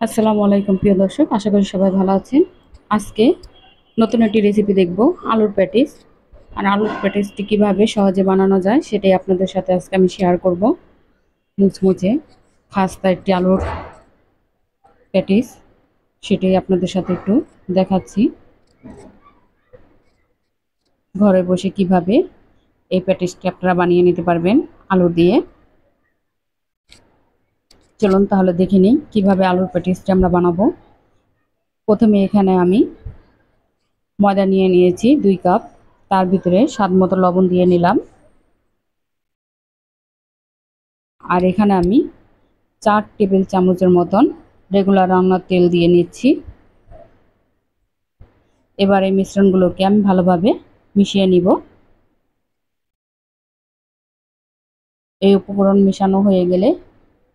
আসসালামু আলাইকুম প্রিয় দর্শক, আশা করি সবাই ভালো আছেন। আজকে নতুন একটি রেসিপি দেখব, আলুর প্যাটিস। আর আলুর প্যাটিসটি কীভাবে সহজে বানানো যায় সেটাই আপনাদের সাথে আজকে আমি শেয়ার করব। মুচমুচে খাস্তা একটি আলুর প্যাটিস, সেটাই আপনাদের সাথে একটু দেখাচ্ছি। ঘরে বসে কিভাবে এই প্যাটিসটি আপনারা বানিয়ে নিতে পারবেন আলু দিয়ে। চলুন তাহলে দেখে নিই কীভাবে আলুর প্যাটিসটি আমরা বানাবো। প্রথমে এখানে আমি ময়দা নিয়ে নিয়েছি 2 কাপ, তার ভিতরে স্বাদ মতো লবণ দিয়ে নিলাম। আর এখানে আমি 4 টেবিল চামচের মতন রেগুলার রান্নার তেল দিয়ে নিচ্ছি। এবার এই মিশ্রণগুলোকে আমি ভালোভাবে মিশিয়ে নিব। এই উপকরণ মেশানো হয়ে গেলে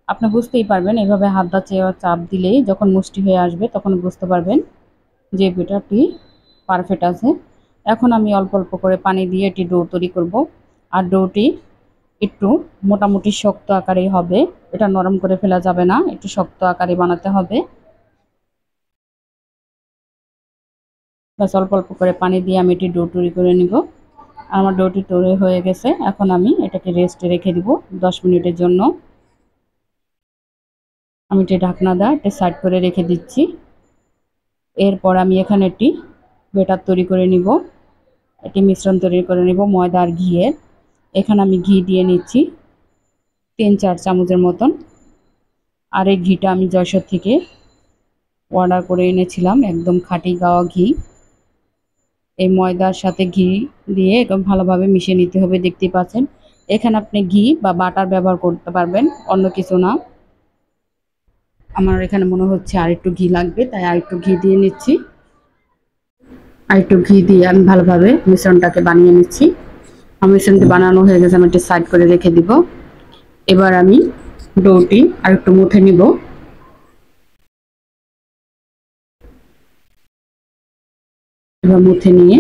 আপনি বুঝতেই পারবেন, এভাবে হাত দা চাপ দিলেই যখন মুষ্টি হয়ে আসবে তখন বুঝতে পারবেন যে ব্যাটারটি পারফেক্ট আছে। এখন আমি অল্প অল্প করে পানি দিয়ে এটি ডো তৈরি করব। আর ডোটি একটু মোটামুটি শক্ত আকারেই হবে, এটা নরম করে ফেলা যাবে না, একটু শক্ত আকারে বানাতে হবে। বাস অল্প অল্প করে পানি দিয়ে আমি এটি ডো তৈরি করে নিব। আমার ডোটি তৈরি হয়ে গেছে, এখন আমি এটাকে রেস্টে রেখে দিব 10 মিনিটের জন্য। আমি এটি ঢাকনা দিয়ে এটা সাইড করে রেখে দিচ্ছি। এরপর আমি এখানে একটি ব্যাটার তৈরি করে নিব, একটি মিশ্রণ তৈরি করে নিব ময়দা আর ঘিয়ের। এখানে আমি ঘি দিয়ে নিচ্ছি 3-4 চামচের মতন। আর এই ঘিটা আমি যশোর থেকে অর্ডার করে এনেছিলাম, একদম খাঁটি গাওয়া ঘি। এই ময়দার সাথে ঘি দিয়ে একদম ভালোভাবে মিশিয়ে নিতে হবে। দেখতেই পাচ্ছেন এখানে আপনি ঘি বা বাটার ব্যবহার করতে পারবেন, অন্য কিছু না। আমার এখানে মনে হচ্ছে আর একটু ঘি লাগবে, তাই আর একটু ঘি দিয়ে নিচ্ছি। আর একটু ঘি দিয়ে আমি ভালোভাবে মিশ্রণটাকে বানিয়ে নিচ্ছি। আমার মিশ্রণটি বানানো হয়ে গেছে, আমি একটু সাইড করে রেখে দিব। এবার আমি ডোটি আর একটু মুথে নিব। এবার মুথে নিয়ে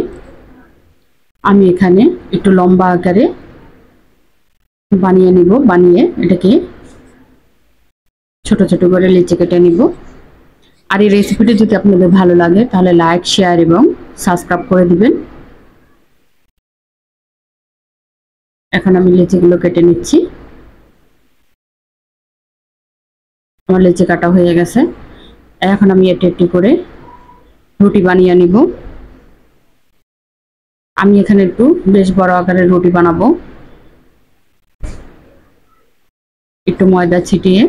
আমি এখানে একটু লম্বা আকারে বানিয়ে নিব। বানিয়ে এটাকে ছোট ছোট করে লিচি কেটে নিব। আর এই রেসিপিটি যদি আপনাদের ভালো লাগে তাহলে লাইক, শেয়ার এবং সাবস্ক্রাইব করে দিবেন। এখন আমি লিচিগুলো কেটে নিচ্ছি। আমার লিচি কাটা হয়ে গেছে। এখন আমি এটি একটি করে রুটি বানিয়ে নিব। আমি এখানে একটু বেশ বড় আকারের রুটি বানাবো। একটু ময়দা ছিটিয়ে,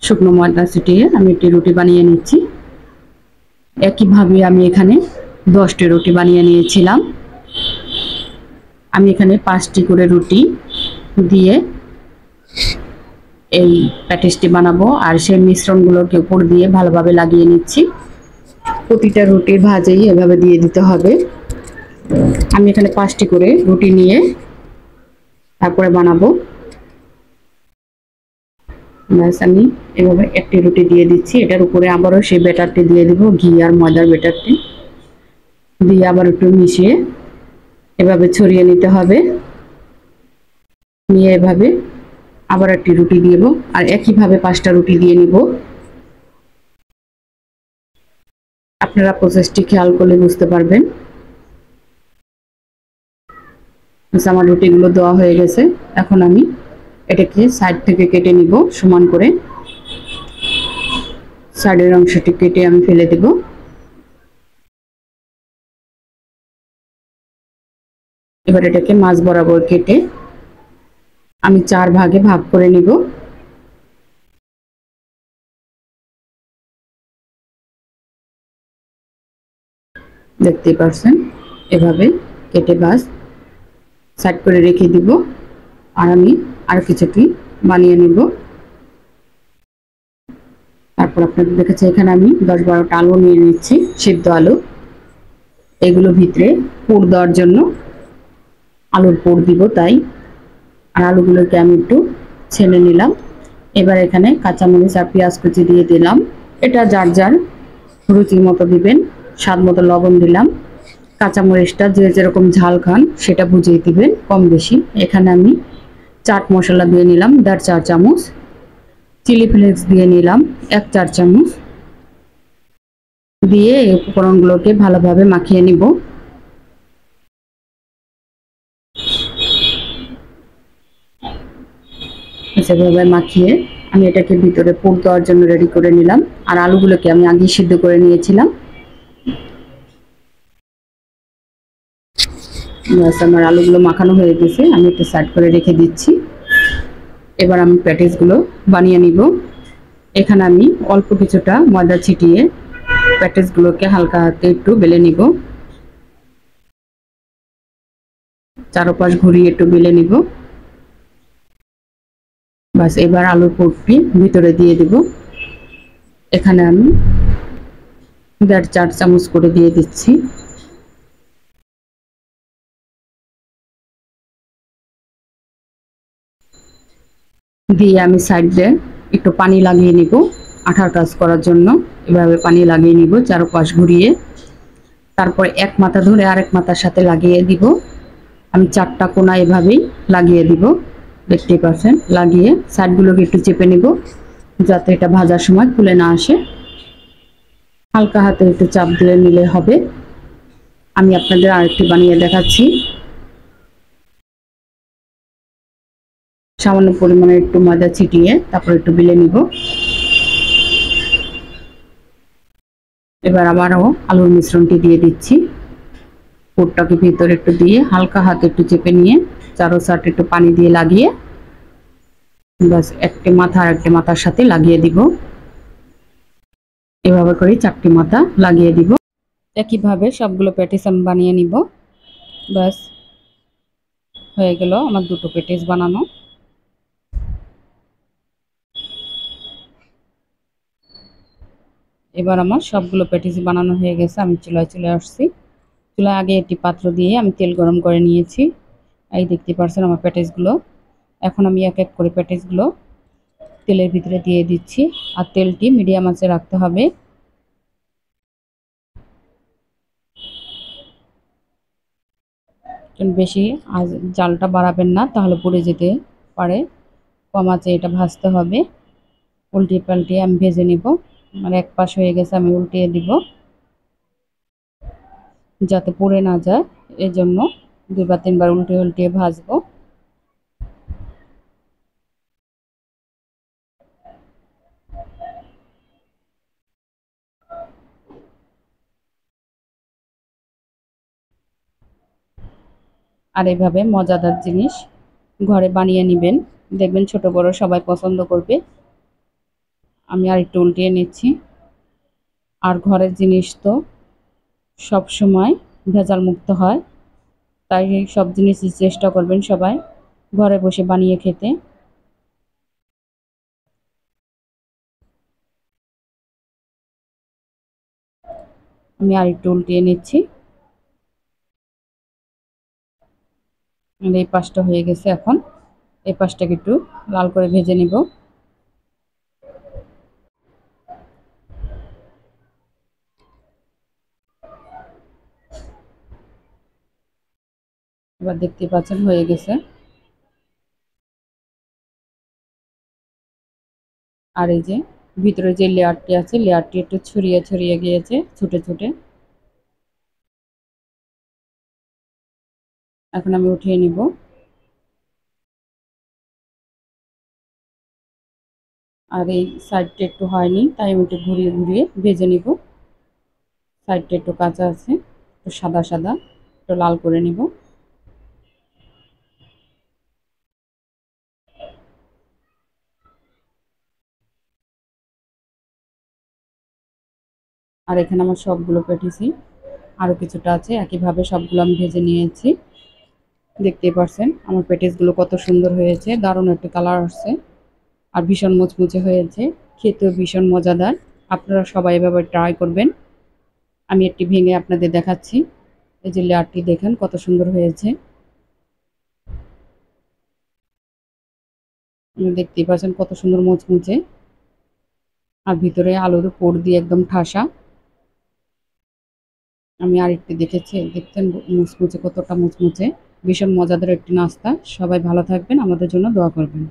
শুকনো ময়দা ছিটিয়ে আমি একটি রুটি বানিয়ে নিচ্ছি। একইভাবে আমি এখানে 10টি রুটি বানিয়ে নিয়েছিলাম। আমি এখানে 5টি করে রুটি দিয়ে এই প্যাটিসটি বানাবো। আর সেই মিশ্রণগুলোকে উপর দিয়ে ভালোভাবে লাগিয়ে নিচ্ছি। প্রতিটা রুটির ভাজেই এভাবে দিয়ে দিতে হবে। আমি এখানে 5টি করে রুটি নিয়ে তারপরে বানাবো। ব্যাস আমি এভাবে একটি রুটি দিয়ে দিচ্ছি, এটার উপরে আবারও সেই ব্যাটারটি দিয়ে দিব, ঘি আর ময়দার ব্যাটারটি দিয়ে আবার একটু মিশিয়ে এভাবে ছড়িয়ে নিতে হবে। নিয়ে এভাবে আবার একটি রুটি দিব, আর একইভাবে 5টা রুটি দিয়ে নিব। আপনারা প্রসেসটি খেয়াল করলে বুঝতে পারবেন। আমার রুটিগুলো দেওয়া হয়ে গেছে। এখন আমি এটাকে সাইড থেকে কেটে নিব সমান করে। সাইডের অংশটি কেটে আমি ফেলে দেব। এবার এটাকে মাঝ বরাবর কেটে আমি 4 ভাগে ভাগ করে নিব। দেখতেই পাচ্ছেন এভাবে কেটে বাস সাইড করে রেখে দিব। আর আমি আর কিছুটি বানিয়ে নিব। তারপর আপনাদের দেখেছি এখানে আমি 10-12টা আলু নিয়ে নিচ্ছি, সিদ্ধ আলু। এগুলো ভিতরে পুর দেওয়ার জন্য আলুর পুর দিব, তাই। আর আলুগুলোকে আমি একটু ছেলে নিলাম। এবার এখানে কাঁচামরিচ আর পেঁয়াজ কুচি দিয়ে দিলাম। এটা যার যার রুচির মতো দিবেন। স্বাদ মতো লবণ দিলাম। কাঁচামরিচটা যে যেরকম ঝাল খান সেটা বুঝিয়ে দিবেন, কম বেশি। এখানে আমি চাট মশলা দিয়ে নিলাম 1.5 চা চামচ। চিলি ফ্লেক্স দিয়ে নিলাম 1 চা-চামচ, দিয়ে এই উপকরণগুলোকে ভালোভাবে মাখিয়ে নিব। সেভাবে মাখিয়ে আমি এটাকে ভিতরে পুর দেওয়ার জন্য রেডি করে নিলাম। আর আলুগুলোকে আমি আগে সিদ্ধ করে নিয়েছিলাম। আমার আলুগুলো মাখানো হয়ে গেছে, আমি একটু সাইড করে রেখে দিচ্ছি। এবার আমি প্যাটিসগুলো বানিয়ে নিব। এখানে আমি অল্প কিছুটা ময়দা ছিটিয়ে প্যাটিসগুলোকে হালকা হাতে একটু বেলে নিব। চারপাশ ঘুরিয়ে একটু বেলে নিব। বাস, এবার আলুর পুরটি ভিতরে দিয়ে দিব। এখানে আমি 1.5 চা-চামচ করে দিয়ে দিচ্ছি। দিয়ে আমি সাইডে একটু পানি লাগিয়ে নিব আঠার কাজ করার জন্য। এভাবে পানি লাগিয়ে নিব চারপাশ ঘুরিয়ে। তারপর এক মাথা ধরে আরেক মাথার সাথে লাগিয়ে দিব। আমি 4টা কোণা এভাবেই লাগিয়ে দিব, দেখতেই পাচ্ছেন। লাগিয়ে সাইডগুলোকে একটু চেপে নিব যাতে এটা ভাজার সময় খুলে না আসে। হালকা হাতে একটু চাপ দিয়ে নিলে হবে। আমি আপনাদের আরেকটি বানিয়ে দেখাচ্ছি। সামান্য পরিমাণে একটু ময়দা ছিটিয়ে তারপর একটু বেলে নিব। এবার আবারও আলুর মিশ্রণটি দিয়ে দিচ্ছি। পুরটাকে ভিতরে একটু দিয়ে হালকা হাতে একটু চেপে নিয়ে চারো সাইড একটু পানি দিয়ে লাগিয়ে বাস একটি মাথা আর একটি মাথার সাথে লাগিয়ে দিব। এভাবে করে 4টি মাথা লাগিয়ে দিব। একইভাবে সবগুলো প্যাটিস আমি বানিয়ে নিব। বাস, হয়ে গেল আমার 2টো প্যাটিস বানানো। এবার আমার সবগুলো প্যাটিস বানানো হয়ে গেছে। আমি চুলায় চলে আসছি। চুলায় আগে একটি পাত্র দিয়ে আমি তেল গরম করে নিয়েছি। এই দেখতে পাচ্ছেন আমার প্যাটিসগুলো। এখন আমি এক এক করে প্যাটিসগুলো তেলের ভিতরে দিয়ে দিচ্ছি। আর তেলটি মিডিয়াম আঁচে রাখতে হবে। বেশি জালটা বাড়াবেন না, তাহলে পুড়ে যেতে পারে। কম আঁচে এটা ভাজতে হবে। উল্টিয়ে পাল্টিয়ে আমি ভেজে নিব। আমার এক পাশ হয়ে গেছে, আমি উল্টিয়ে দিব যাতে পুড়ে না যায়। এজন্য 2 বা 3 বার উল্টিয়ে উল্টিয়ে ভাজবো। আর এইভাবে মজাদার জিনিস ঘরে বানিয়ে নেবেন, দেখবেন ছোট বড় সবাই পছন্দ করবে। আমি আর একটু উল্টিয়ে নিচ্ছি। আর ঘরের জিনিস তো সব সময় ভেজাল মুক্ত হয়, তাই সব জিনিসই চেষ্টা করবেন সবাই ঘরে বসে বানিয়ে খেতে। আমি আর একটু উল্টিয়ে নিচ্ছি। এই পাশটা হয়ে গেছে। এখন এই পাশটাকে একটু লাল করে ভেজে নিব। এবার দেখতে পাচ্ছেন হয়ে গেছে। আর এই যে ভিতরে যে লেয়ারটি আছে, লেয়ারটি একটু ছড়িয়ে ছড়িয়ে গিয়েছে ছুটে ছুটে। এখন আমি উঠিয়ে নিব। আর এই সাইডটা একটু হয়নি, তাই আমি একটু ঘুরিয়ে ঘুরিয়ে ভেজে নিব। সাইডটা একটু কাঁচা আছে, একটু সাদা সাদা, একটু লাল করে নিব। আর এখানে আমার সবগুলো পেটিসই আরও কিছুটা আছে, একইভাবে সবগুলো আমি ভেজে নিয়েছি। দেখতেই পারছেন আমার পেটিসগুলো কত সুন্দর হয়েছে, দারুণ একটা কালার আসছে। আর ভীষণ মুচমুচে হয়েছে, খেতেও ভীষণ মজাদার। আপনারা সবাই এভাবে ট্রাই করবেন। আমি একটি ভেঙে আপনাদের দেখাচ্ছি। এই যে লেয়ারটি দেখেন কত সুন্দর হয়েছে। দেখতেই পাচ্ছেন কত সুন্দর মুচমুচে। আর ভিতরে আলুর পুর দিয়ে একদম ঠাসা। আমি আরেকটি দেখেছি, দেখতেন মুচমুচে, কতটা মুচমুচে। ভীষণ মজাদার একটি নাস্তা। সবাই ভালো থাকবেন, আমাদের জন্য দোয়া করবেন।